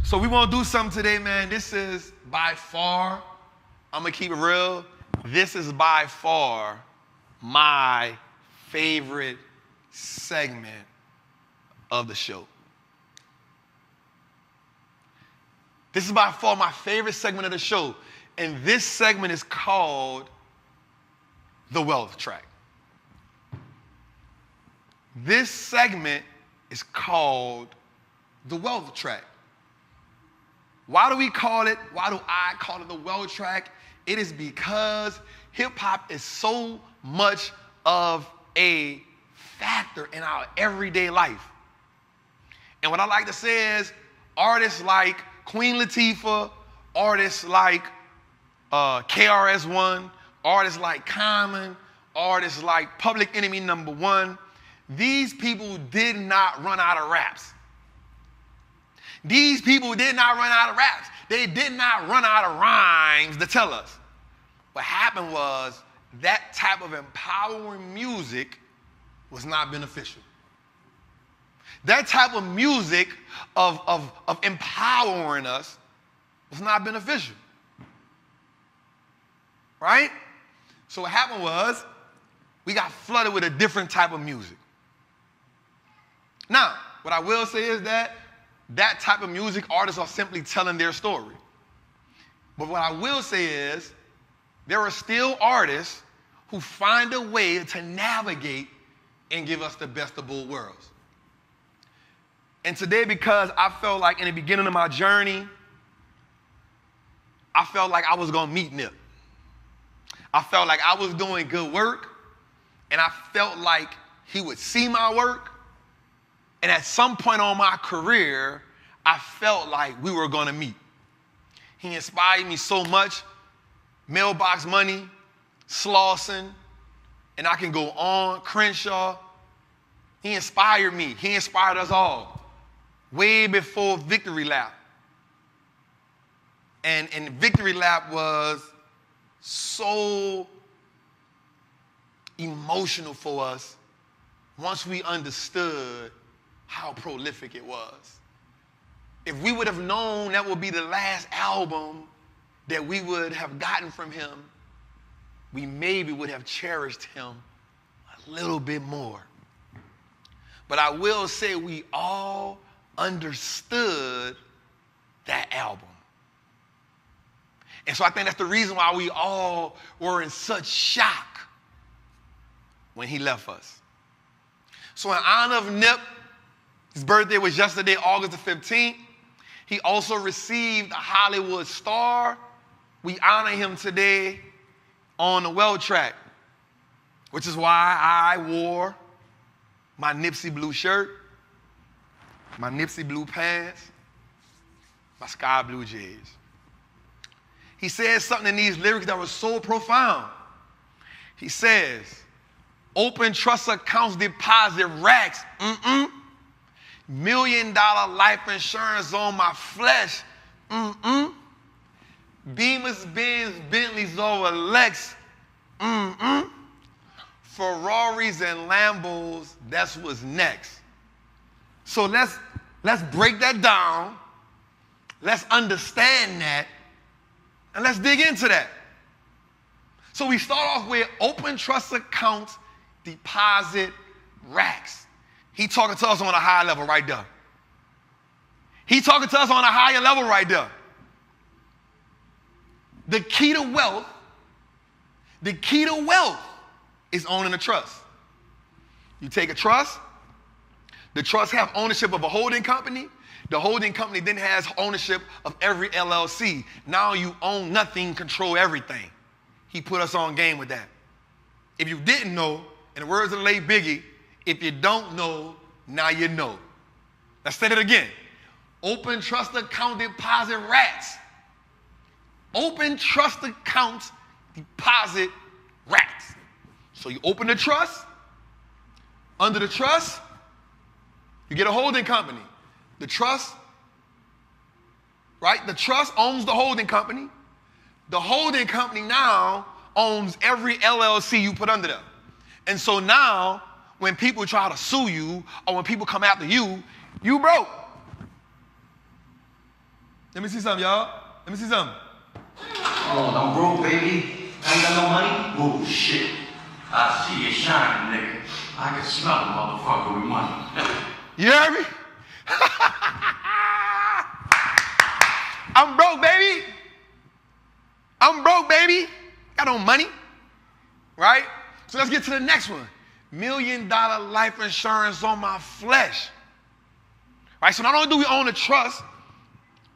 So we want to do something today, man. This is by far, I'm going to keep it real, this is by far my favorite segment of the show. This is by far my favorite segment of the show. And this segment is called the Wealth Track. This segment is called the Wealth Track. Why do we call it, why do I call it the Wealth Track? It is because hip-hop is so much of a factor in our everyday life. And what I like to say is artists like Queen Latifah, artists like KRS-One, artists like Common, artists like Public Enemy #1, these people did not run out of raps. These people did not run out of raps. They did not run out of rhymes to tell us. What happened was that type of empowering music was not beneficial. That type of music of empowering us was not beneficial. Right? So what happened was we got flooded with a different type of music. Now, what I will say is that type of music, artists are simply telling their story. But what I will say is there are still artists who find a way to navigate and give us the best of both worlds. And today, because I felt like in the beginning of my journey, I felt like I was going to meet Nip. I felt like I was doing good work, and I felt like he would see my work. And at some point on my career, I felt like we were going to meet. He inspired me so much. Mailbox Money, Slauson, and I can go on, Crenshaw. He inspired me. He inspired us all way before Victory Lap. And Victory Lap was so emotional for us once we understood how prolific it was. If we would have known that would be the last album that we would have gotten from him, we maybe would have cherished him a little bit more. But I will say we all understood that album. And so I think that's the reason why we all were in such shock when he left us. So in honor of Nip, his birthday was yesterday, August the 15th. He also received a Hollywood star. We honor him today on the Wealth Track, which is why I wore my NIPSEY blue shirt, my NIPSEY blue pants, my sky blue J's. He says something in these lyrics that was so profound. He says, open trust accounts, deposit racks, $1 million life insurance on my flesh, Beamers, Benz, Bentleys over Lex, Ferraris and Lambos, that's what's next. So let's break that down. Let's understand that. And let's dig into that. So we start off with open trust accounts, deposit racks. He talking to us on a high level right there. He talking to us on a higher level right there. The key to wealth is owning a trust. You take a trust, the trust have ownership of a holding company. The holding company then has ownership of every LLC. Now you own nothing, control everything. He put us on game with that. If you didn't know, in the words of the late Biggie, if you don't know, now you know. Let's say it again. Open trust account, deposit racks. Open trust accounts, deposit racks. So you open the trust. Under the trust, you get a holding company. The trust, right? The trust owns the holding company. The holding company now owns every LLC you put under them. And so now, when people try to sue you or when people come after you, you broke. Let me see something, y'all. Let me see something. Come on, I'm broke, baby. I ain't got no money. Oh, shit. I see you shining, nigga. I can smell a motherfucker with money. You heard me? I'm broke, baby. I'm broke, baby. Got no money. Right? So let's get to the next one. $1 million life insurance on my flesh. Right? So not only do we own a trust,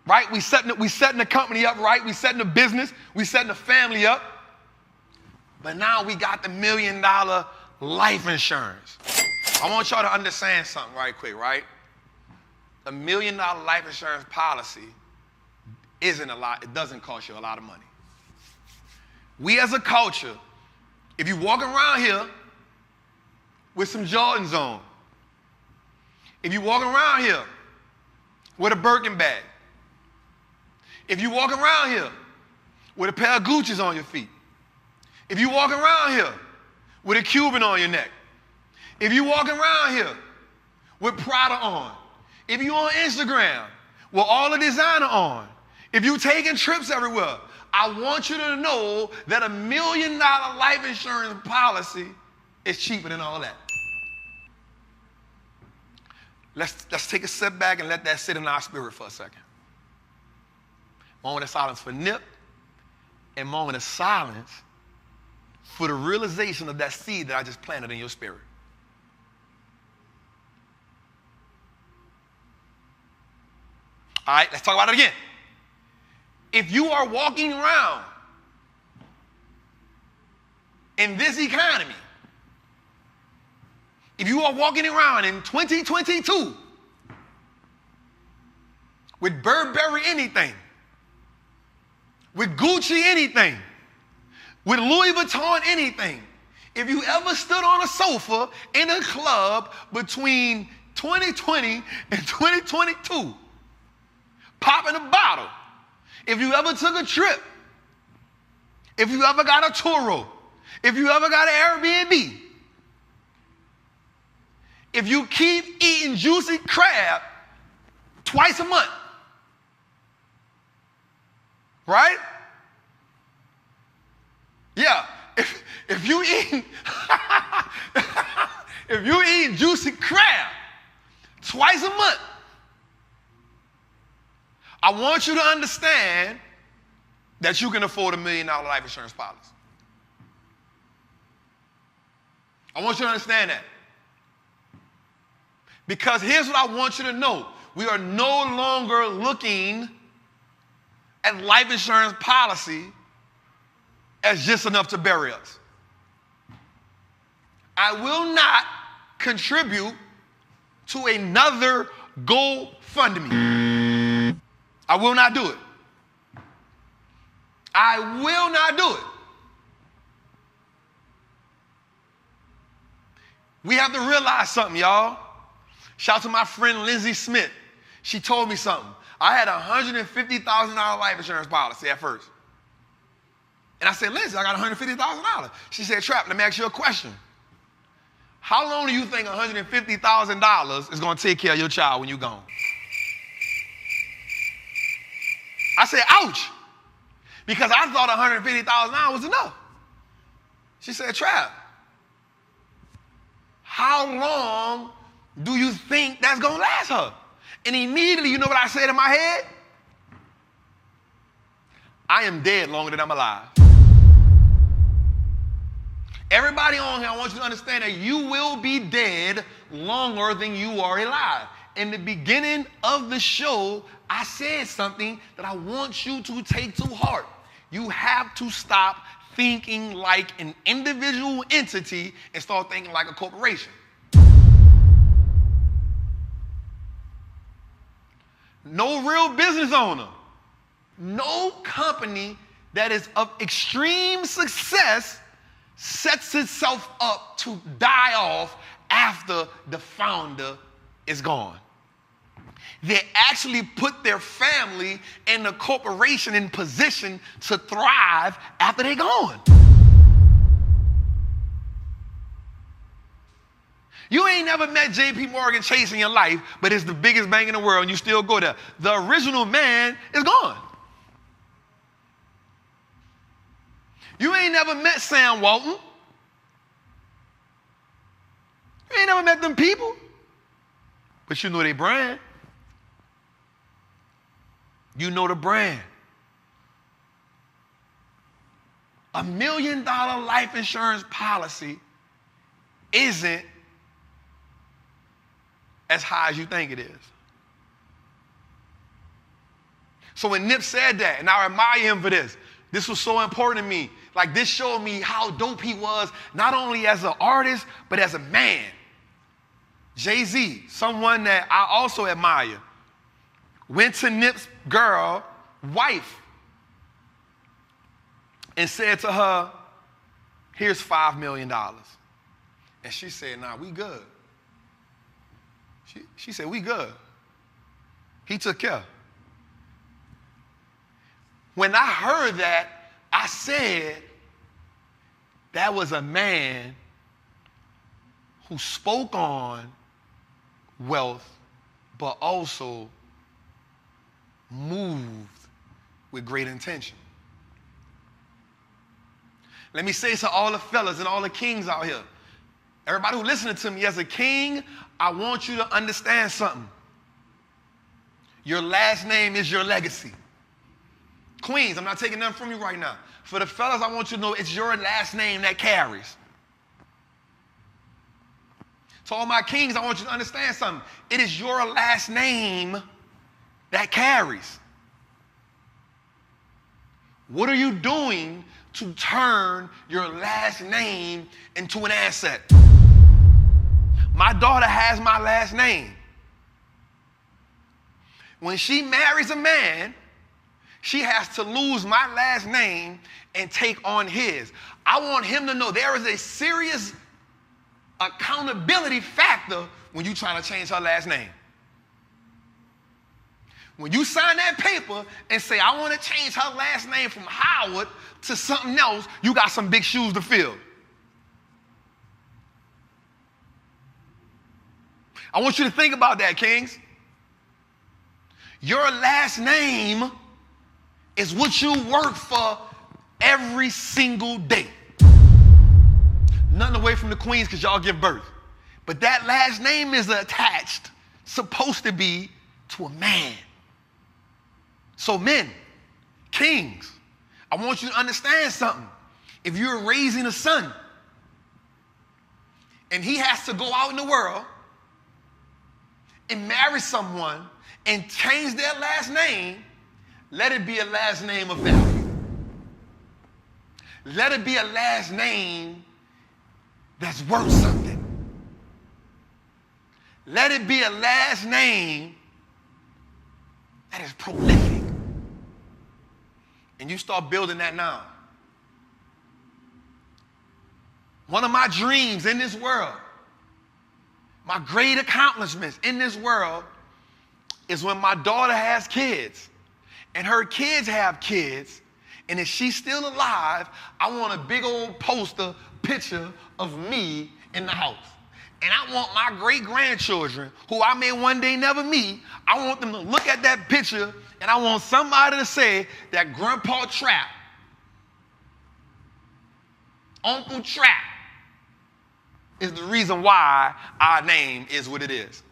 right? We setting the company up, right? We setting the business. We setting the family up. But now we got the $1 million life insurance. I want y'all to understand something right quick, right? A $1 million life insurance policy isn't a lot. It doesn't cost you a lot of money. We as a culture, if you walk around here with some Jordans on, if you walk around here with a Birkin bag, if you walk around here with a pair of Gucci's on your feet, if you walk around here with a Cuban on your neck, if you walk around here with Prada on, if you on Instagram with all the designer on, if you taking trips everywhere, I want you to know that $1 million life insurance policy is cheaper than all that. Let's take a step back and let that sit in our spirit for a second. Moment of silence for Nip, and moment of silence for the realization of that seed that I just planted in your spirit. All right, let's talk about it again. If you are walking around in this economy, if you are walking around in 2022 with Burberry anything, with Gucci anything, with Louis Vuitton anything, if you ever stood on a sofa in a club between 2020 and 2022, popping a bottle, if you ever took a trip, if you ever got a Turo, if you ever got an Airbnb, if you keep eating juicy crab twice a month, right? Yeah, if you eat if you eat juicy crab twice a month, I want you to understand that you can afford $1 million life insurance policy. I want you to understand that. Because here's what I want you to know. We are no longer looking at life insurance policy as just enough to bury us. I will not contribute to another GoFundMe. I will not do it. I will not do it. We have to realize something, y'all. Shout out to my friend Lindsay Smith. She told me something. I had a $150,000 life insurance policy at first. And I said, Lindsay, I got $150,000. She said, Trap, let me ask you a question. How long do you think $150,000 is going to take care of your child when you're gone? I said, ouch, because I thought $150,000 was enough. She said, Trap, how long do you think that's going to last her? And immediately, you know what I said in my head? I am dead longer than I'm alive. Everybody on here, I want you to understand that you will be dead longer than you are alive. In the beginning of the show, I said something that I want you to take to heart. You have to stop thinking like an individual entity and start thinking like a corporation. No real business owner, no company that is of extreme success sets itself up to die off after the founder is gone. They actually put their family and the corporation in position to thrive after they're gone. You ain't never met J.P. Morgan Chase in your life, but it's the biggest bank in the world and you still go there. The original man is gone. You ain't never met Sam Walton. You ain't never met them people, but you know their brand. You know the brand. $1 million life insurance policy isn't as high as you think it is. So when Nip said that, and I admire him for this, this was so important to me. Like, this showed me how dope he was, not only as an artist, but as a man. Jay-Z, someone that I also admire, went to Nip's girl, wife, and said to her, here's $5 million. And she said, nah, we good. She said, we good. He took care. When I heard that, I said, that was a man who spoke on wealth, but also moved with great intention. Let me say to all the fellas and all the kings out here, everybody who's listening to me, as a king, I want you to understand something. Your last name is your legacy. Queens, I'm not taking nothing from you right now. For the fellas, I want you to know it's your last name that carries. To all my kings, I want you to understand something. It is your last name that carries. What are you doing to turn your last name into an asset? My daughter has my last name. When she marries a man, she has to lose my last name and take on his. I want him to know there is a serious accountability factor when you trying to change her last name. When you sign that paper and say, I want to change her last name from Howard to something else, you got some big shoes to fill. I want you to think about that, kings. Your last name is what you work for every single day. Nothing away from the queens because y'all give birth. But that last name is attached, supposed to be, to a man. So men, kings, I want you to understand something. If you're raising a son and he has to go out in the world and marry someone and change their last name, let it be a last name of value. Let it be a last name that's worth something. Let it be a last name that is prolific. And you start building that now. One of my dreams in this world, my great accomplishments in this world, is when my daughter has kids and her kids have kids, and if she's still alive, I want a big old poster picture of me in the house. And I want my great-grandchildren, who I may one day never meet, I want them to look at that picture, and I want somebody to say that Grandpa Trapp, Uncle Trapp, is the reason why our name is what it is.